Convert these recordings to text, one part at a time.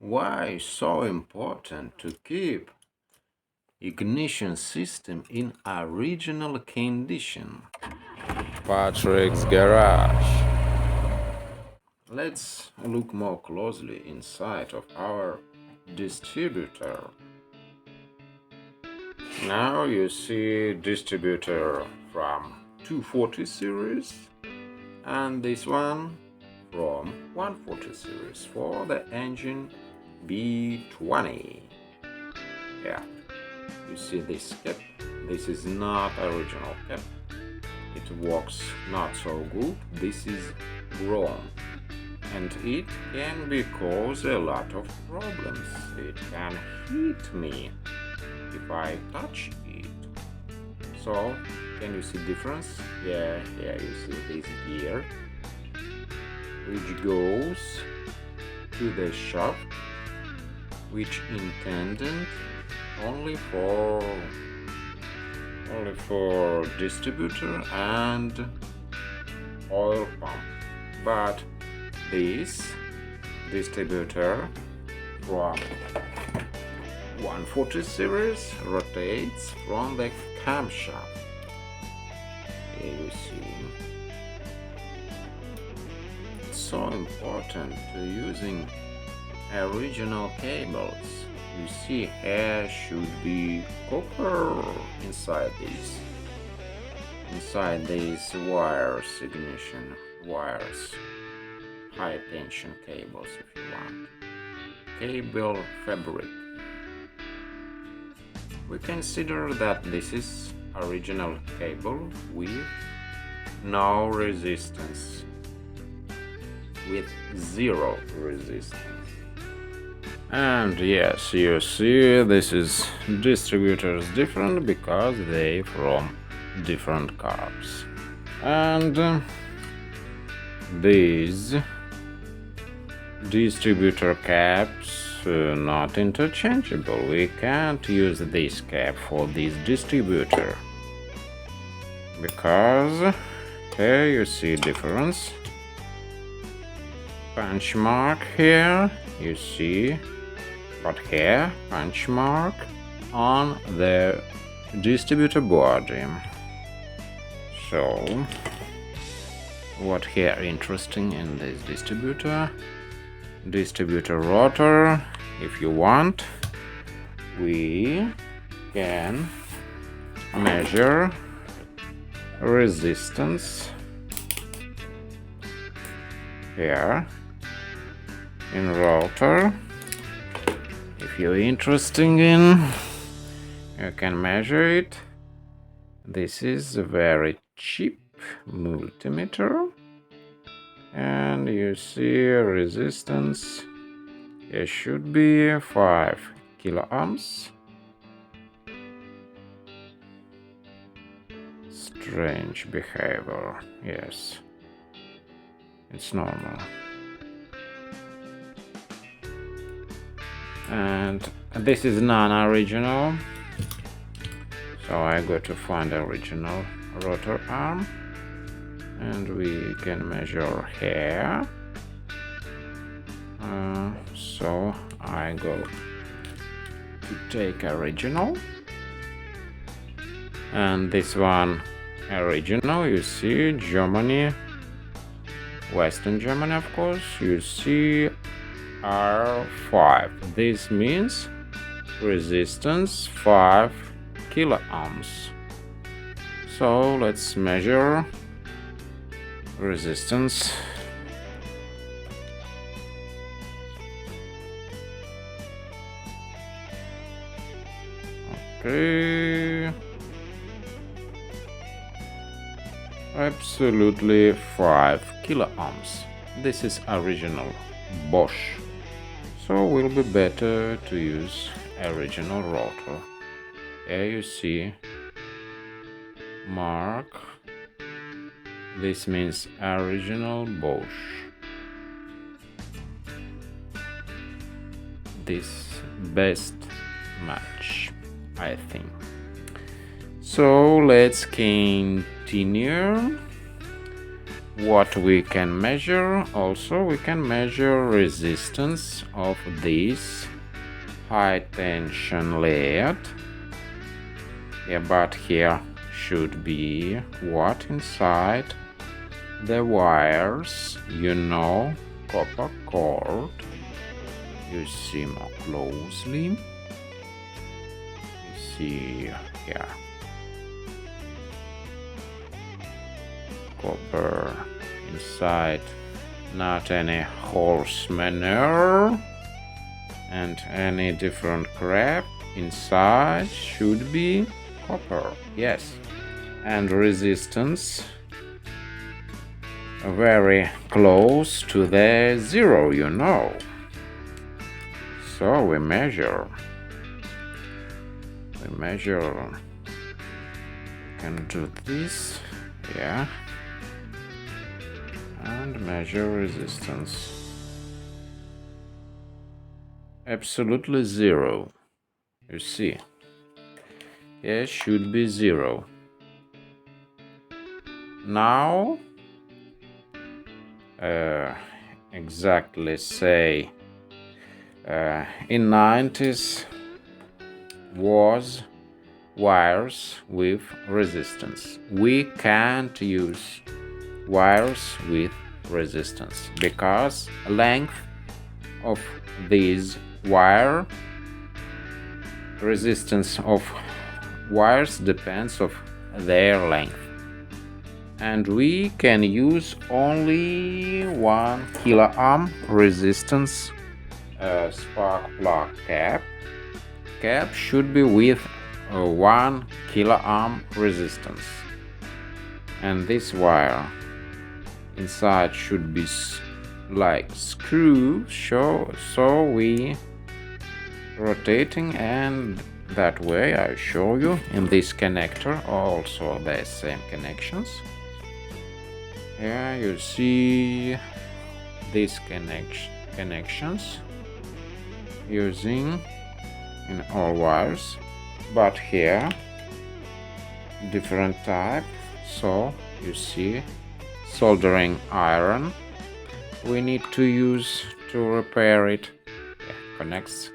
Why so important to keep ignition system in original condition? Patrick's garage. Let's look more closely inside of our distributor. Now you see distributor from 240 series and this one from 140 series for the engine B20. Yeah, you see this cap. This is not original cap. It works not so good. This is wrong, and it can cause a lot of problems. It can hit me if I touch it. So, can you see difference? Yeah, you see this gear, which goes to the shop, which intended only for distributor and oil pump. But this distributor from 140 series rotates from the camshaft. Here you see. It's so important to using original cables. You see, here should be copper inside these wires, ignition wires, high tension cables if you want. Cable fabric. We consider that this is original cable with no resistance, with zero resistance. And yes, you see, this is distributors different because they from different cars. And these distributor caps not interchangeable. We can't use this cap for this distributor because here you see difference. Punch mark here, you see, but here punch mark on the distributor body. So what here interesting in this distributor rotor, if you want, we can measure resistance here in rotor. If you're interested in, you can measure it. This is a very cheap multimeter, and you see resistance. It should be 5 kiloohms. Strange behavior. Yes, it's normal. And this is non-original, so I go to find original rotor arm, and we can measure here. So I go to take original, and this one original, you see Germany, Western Germany, of course, you see R5. This means resistance 5 kiloohms. So let's measure resistance. Okay, absolutely 5 kiloohms. This is original Bosch, so will be better to use original rotor. Here you see mark. This means original Bosch. This best match, I think. So let's continue. what we can measure? Also, we can measure resistance of this high tension lead. Yeah, but here should be what inside the wires, copper cord. You see more closely. You see here. Copper inside, not any horse manure and any different crap. Inside should be copper, yes, and resistance very close to the zero, So we measure, can do this, yeah, and measure resistance. Absolutely zero. You see, here should be zero. Now, exactly say, in 90s was wires with resistance. We can't use wires with resistance because length of these wire, resistance of wires depends of their length, and we can use only 1 kiloohm resistance spark plug cap. Cap should be with 1 kiloohm resistance, and this wire inside should be like screw, so we rotating, and that way I show you in this connector also the same connections. Here you see these connections using in all wires, but here different type. So you see soldering iron we need to use to repair it. Connects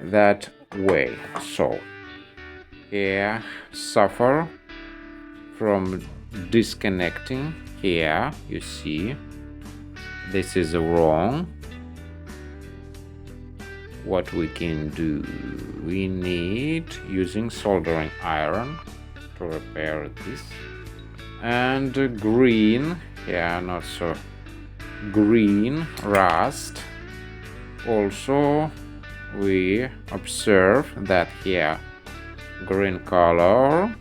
that way. So here suffer from disconnecting. Here you see this is wrong. What we can do, we need using soldering iron to repair this. And green, yeah, not so green rust. Also we observe that here green color,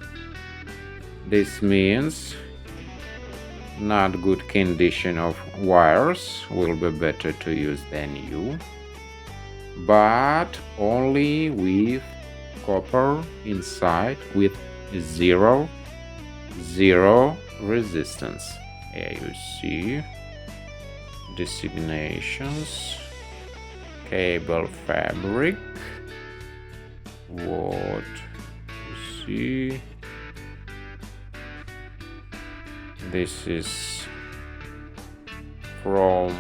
this means not good condition of wires, will be better to use than new, but only with copper inside with zero resistance. Here you see designations, cable fabric, what you see, this is from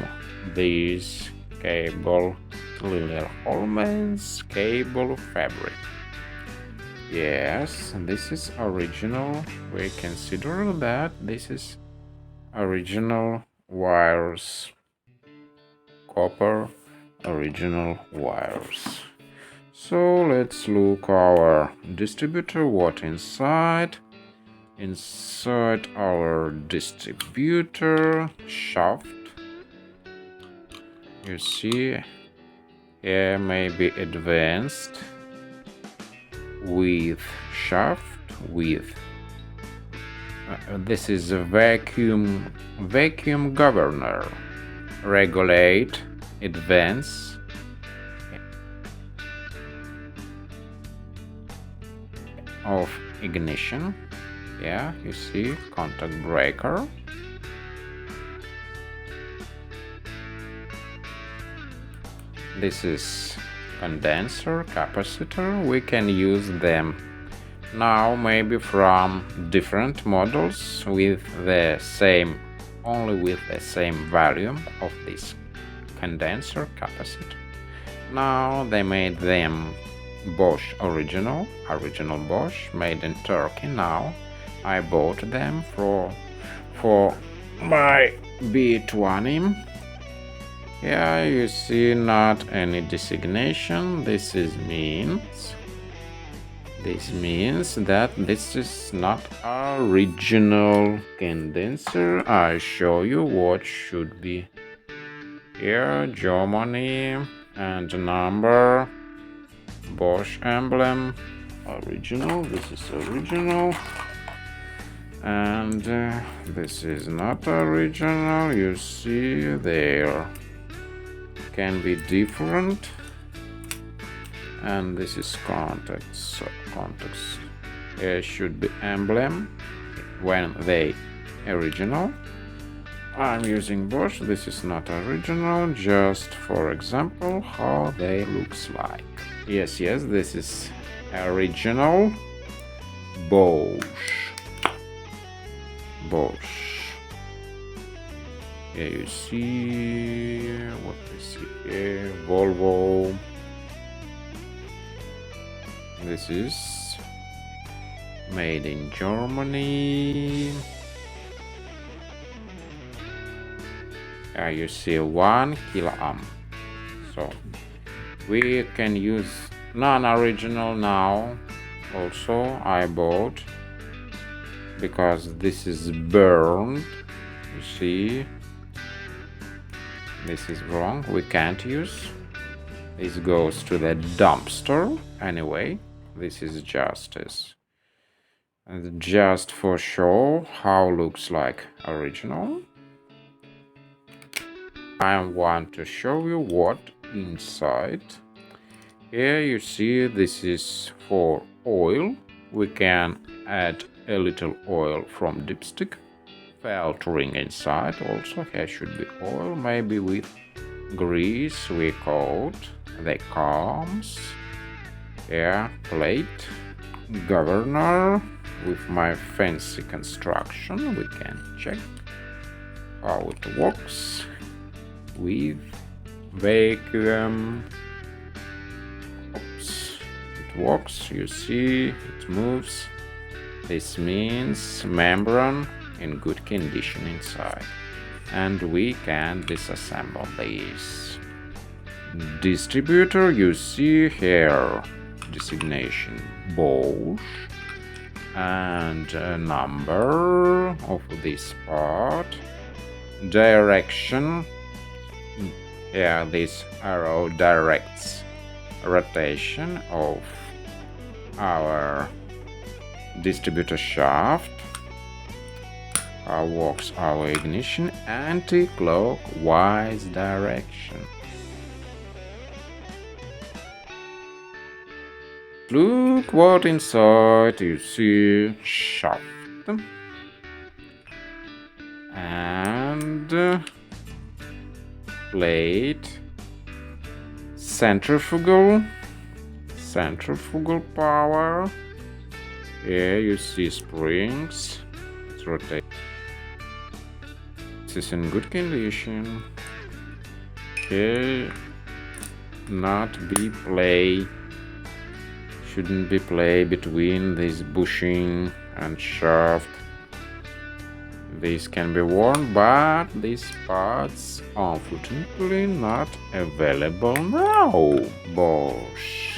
this cable Liller-Holmens cable fabric. Yes, this is original. We consider that this is original wires, copper original wires. So let's look our distributor, what inside our distributor shaft. You see here may be advanced with shaft with this is a vacuum governor, regulate advance of ignition. Yeah, you see contact breaker. This is condenser, capacitor. We can use them now maybe from different models with the same only with the same value of this condenser capacitor. Now they made them Bosch original Bosch, made in Turkey. Now I bought them for my B20. Here you see not any designation. This means that this is not original condenser. I show you what should be here. Germany and number, Bosch emblem, original. This is original, and this is not original. You see there can be different, and this is contacts. Here should be emblem when they original. I'm using Bosch. This is not original, just for example how they looks like. Yes, this is original Bosch. Here you see what we see here, Volvo. This is made in Germany. You see 1 kilo-ohm. So we can use non-original now. Also I bought, because this is burned. You see, this is wrong. We can't use. This goes to the dumpster. Anyway, this is just for show how looks like original. I want to show you what inside. Here you see this is for oil. We can add a little oil from dipstick. Filtering inside also. Here should be oil, maybe with grease. We coat the combs. Here plate, governor. With my fancy construction we can check how it works with vacuum. Oops. It works, you see, it moves. This means membrane in good condition inside, and we can disassemble this. Distributor, you see here designation Bosch and a number of this part, direction. Here this arrow directs rotation of our distributor shaft. How works our ignition? Anti-clockwise direction. Look what inside. You see shaft and plate, centrifugal power. Here you see springs. It's rotating. This is in good condition. Here shouldn't be play between this bushing and shaft. This can be worn, but these parts unfortunately not available now. Bosch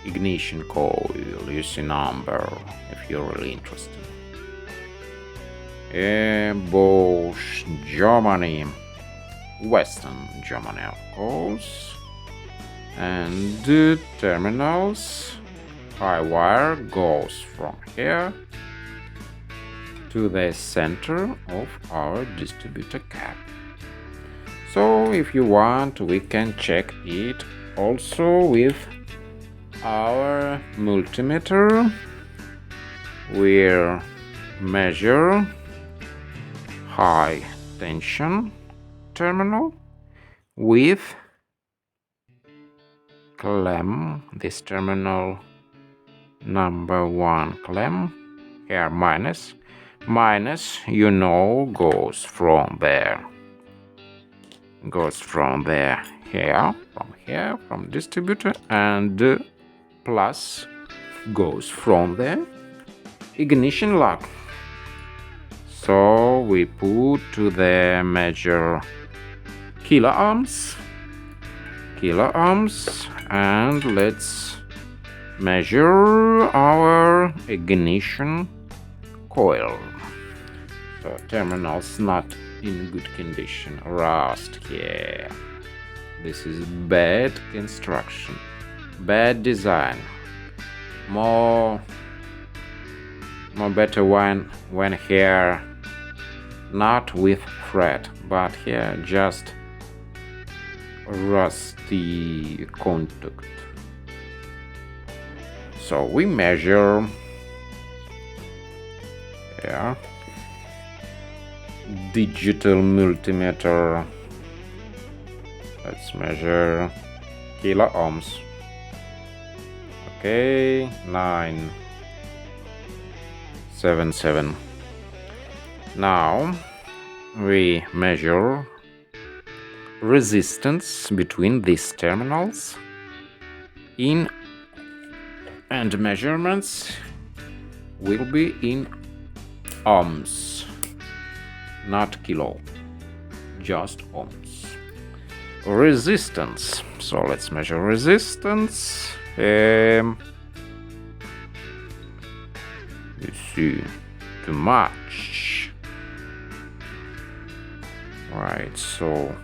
ignition coil, you see number if you're really interested. Bosch Germany, Western Germany of course. And the terminals, high wire goes from here to the center of our distributor cap. So if you want, we can check it also with our multimeter. We'll measure high tension terminal with clamp, this terminal number 1 clamp, here minus, Minus, goes from there. From distributor, and plus goes from the ignition lock. So we put to the measure kiloohms, and let's measure our ignition coil. So terminals not in good condition, rust here. This is bad construction, bad design. More better when here not with thread, but here just rusty contact. So we measure here, digital multimeter. Let's measure kiloohms. Okay, 977. Now we measure resistance between these terminals and measurements will be in ohms, not kilo, just ohms. Resistance. So let's measure resistance. You see, too much. Right, so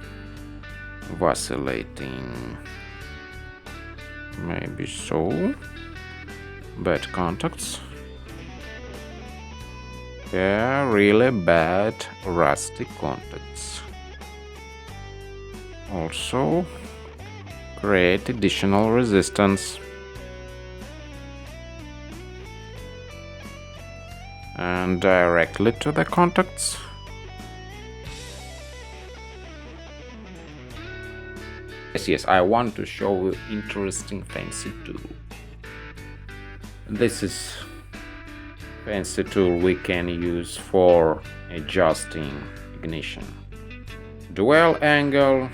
vacillating. Maybe so. Bad contacts. Yeah, really bad rusty contacts. Also create additional resistance. And directly to the contacts. Yes, I want to show you interesting fancy tool. This is fancy tool we can use for adjusting ignition. Dual angle,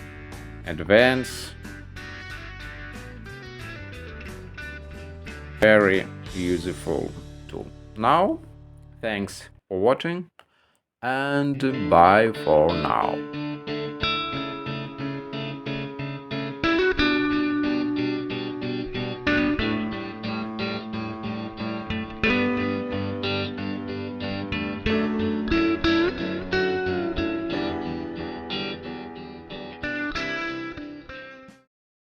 advance. Very useful tool. Now, thanks for watching and bye for now.